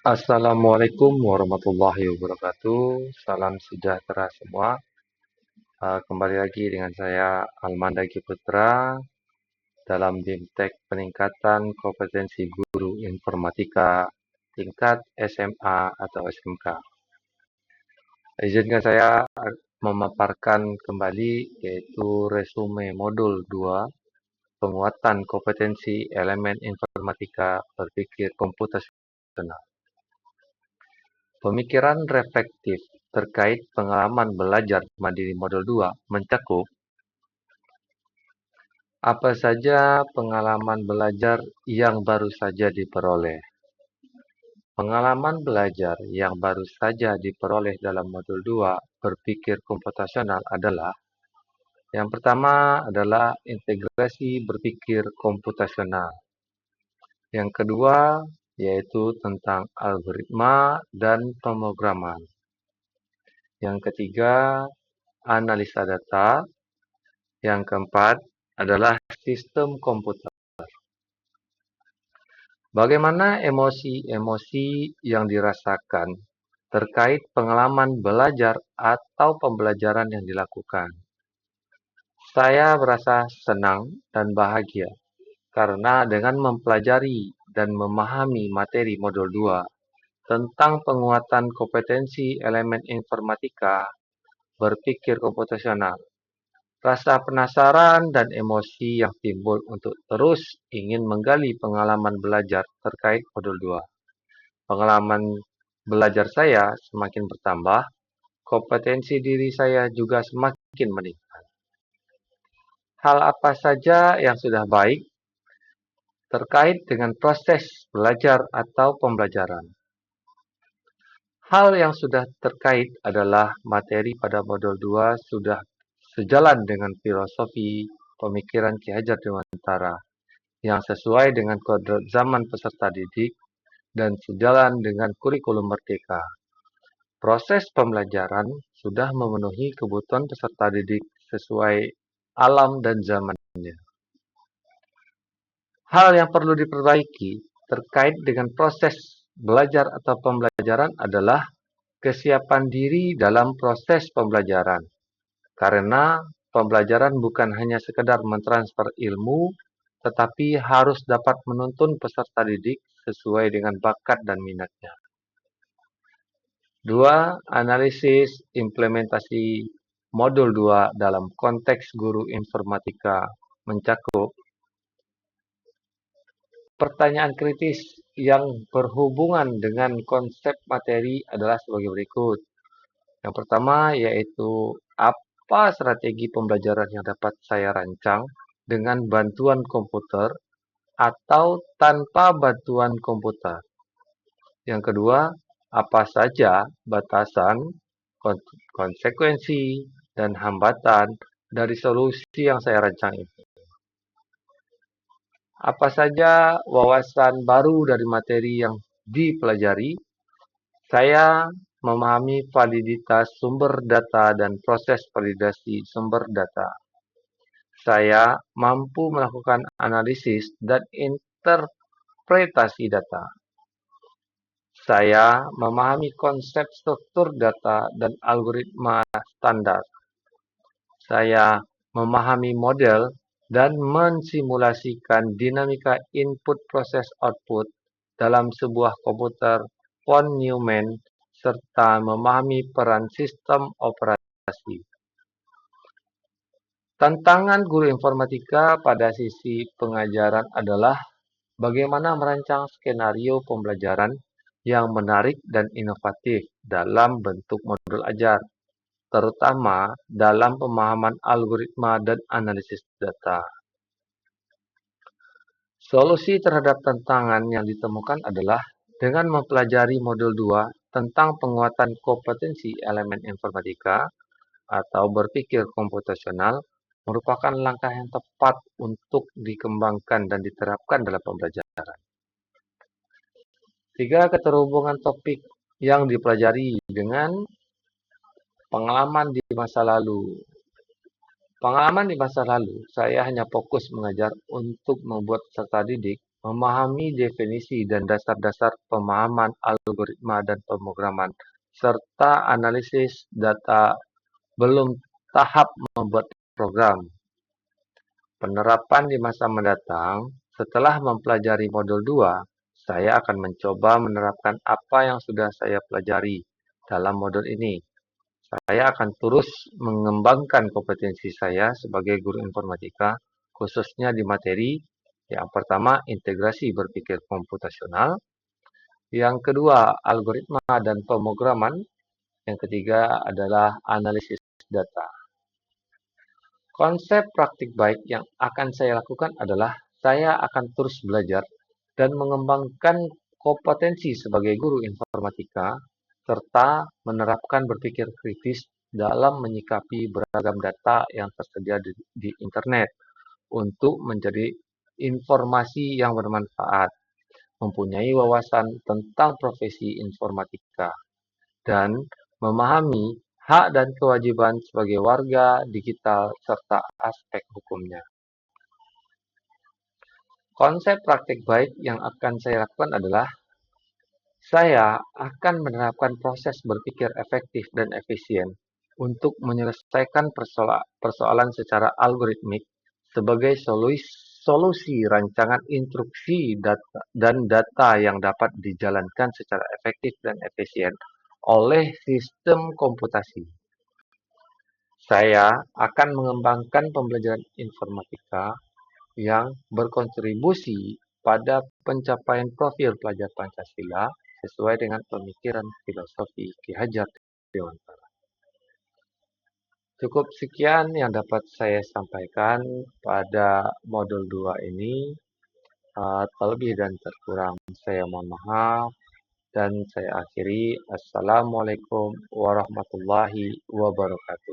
Assalamualaikum warahmatullahi wabarakatuh. Salam sejahtera semua. Kembali lagi dengan saya Almandagi Putra dalam BIMTEK Peningkatan Kompetensi Guru Informatika tingkat SMA atau SMK. Izinkan saya memaparkan kembali yaitu resume modul 2 penguatan kompetensi elemen informatika berpikir komputasional. Pemikiran reflektif terkait pengalaman belajar mandiri modul 2 mencakup apa saja pengalaman belajar yang baru saja diperoleh. Pengalaman belajar yang baru saja diperoleh dalam modul 2 berpikir komputasional adalah yang pertama adalah integrasi berpikir komputasional. Yang kedua yaitu tentang algoritma dan pemrograman. Yang ketiga, analisa data. Yang keempat adalah sistem komputer. Bagaimana emosi-emosi yang dirasakan terkait pengalaman belajar atau pembelajaran yang dilakukan? Saya merasa senang dan bahagia karena dengan mempelajari dan memahami materi modul 2 tentang penguatan kompetensi elemen informatika berpikir komputasional, rasa penasaran dan emosi yang timbul untuk terus ingin menggali pengalaman belajar terkait modul 2. Pengalaman belajar saya semakin bertambah, kompetensi diri saya juga semakin meningkat. Hal apa saja yang sudah baik terkait dengan proses belajar atau pembelajaran? Hal yang sudah terkait adalah materi pada modul 2 sudah sejalan dengan filosofi pemikiran Ki Hajar Dewantara yang sesuai dengan kodrat zaman peserta didik dan sejalan dengan kurikulum merdeka. Proses pembelajaran sudah memenuhi kebutuhan peserta didik sesuai alam dan zamannya. Hal yang perlu diperbaiki terkait dengan proses belajar atau pembelajaran adalah kesiapan diri dalam proses pembelajaran. Karena pembelajaran bukan hanya sekedar mentransfer ilmu, tetapi harus dapat menuntun peserta didik sesuai dengan bakat dan minatnya. 2. Analisis implementasi modul 2 dalam konteks guru informatika mencakup pertanyaan kritis yang berhubungan dengan konsep materi adalah sebagai berikut. Yang pertama yaitu apa strategi pembelajaran yang dapat saya rancang dengan bantuan komputer atau tanpa bantuan komputer. Yang kedua, apa saja batasan, konsekuensi, dan hambatan dari solusi yang saya rancang itu. Apa saja wawasan baru dari materi yang dipelajari? Saya memahami validitas sumber data dan proses validasi sumber data. Saya mampu melakukan analisis dan interpretasi data. Saya memahami konsep struktur data dan algoritma standar. Saya memahami model dan mensimulasikan dinamika input proses output dalam sebuah komputer von Neumann serta memahami peran sistem operasi. Tantangan guru informatika pada sisi pengajaran adalah bagaimana merancang skenario pembelajaran yang menarik dan inovatif dalam bentuk modul ajar, terutama dalam pemahaman algoritma dan analisis data. Solusi terhadap tantangan yang ditemukan adalah dengan mempelajari modul 2 tentang penguatan kompetensi elemen informatika atau berpikir komputasional merupakan langkah yang tepat untuk dikembangkan dan diterapkan dalam pembelajaran. 3. Keterhubungan topik yang dipelajari dengan pengalaman di masa lalu. Pengalaman di masa lalu, saya hanya fokus mengajar untuk membuat peserta didik memahami definisi dan dasar-dasar pemahaman algoritma dan pemrograman, serta analisis data belum tahap membuat program. Penerapan di masa mendatang, setelah mempelajari modul 2, saya akan mencoba menerapkan apa yang sudah saya pelajari dalam modul ini. Saya akan terus mengembangkan kompetensi saya sebagai guru informatika, khususnya di materi yang pertama integrasi berpikir komputasional, yang kedua algoritma dan pemrograman, yang ketiga adalah analisis data. Konsep praktik baik yang akan saya lakukan adalah saya akan terus belajar dan mengembangkan kompetensi sebagai guru informatika serta menerapkan berpikir kritis dalam menyikapi beragam data yang tersedia di internet untuk menjadi informasi yang bermanfaat, mempunyai wawasan tentang profesi informatika, dan memahami hak dan kewajiban sebagai warga digital serta aspek hukumnya. Konsep praktik baik yang akan saya lakukan adalah saya akan menerapkan proses berpikir efektif dan efisien untuk menyelesaikan persoalan secara algoritmik sebagai solusi rancangan instruksi dan data yang dapat dijalankan secara efektif dan efisien oleh sistem komputasi. Saya akan mengembangkan pembelajaran informatika yang berkontribusi pada pencapaian profil pelajar Pancasila sesuai dengan pemikiran filosofi Ki Hajar Dewantara. Cukup sekian yang dapat saya sampaikan pada modul 2 ini. Terlebih dan terkurang saya mohon maaf dan saya akhiri. Assalamualaikum warahmatullahi wabarakatuh.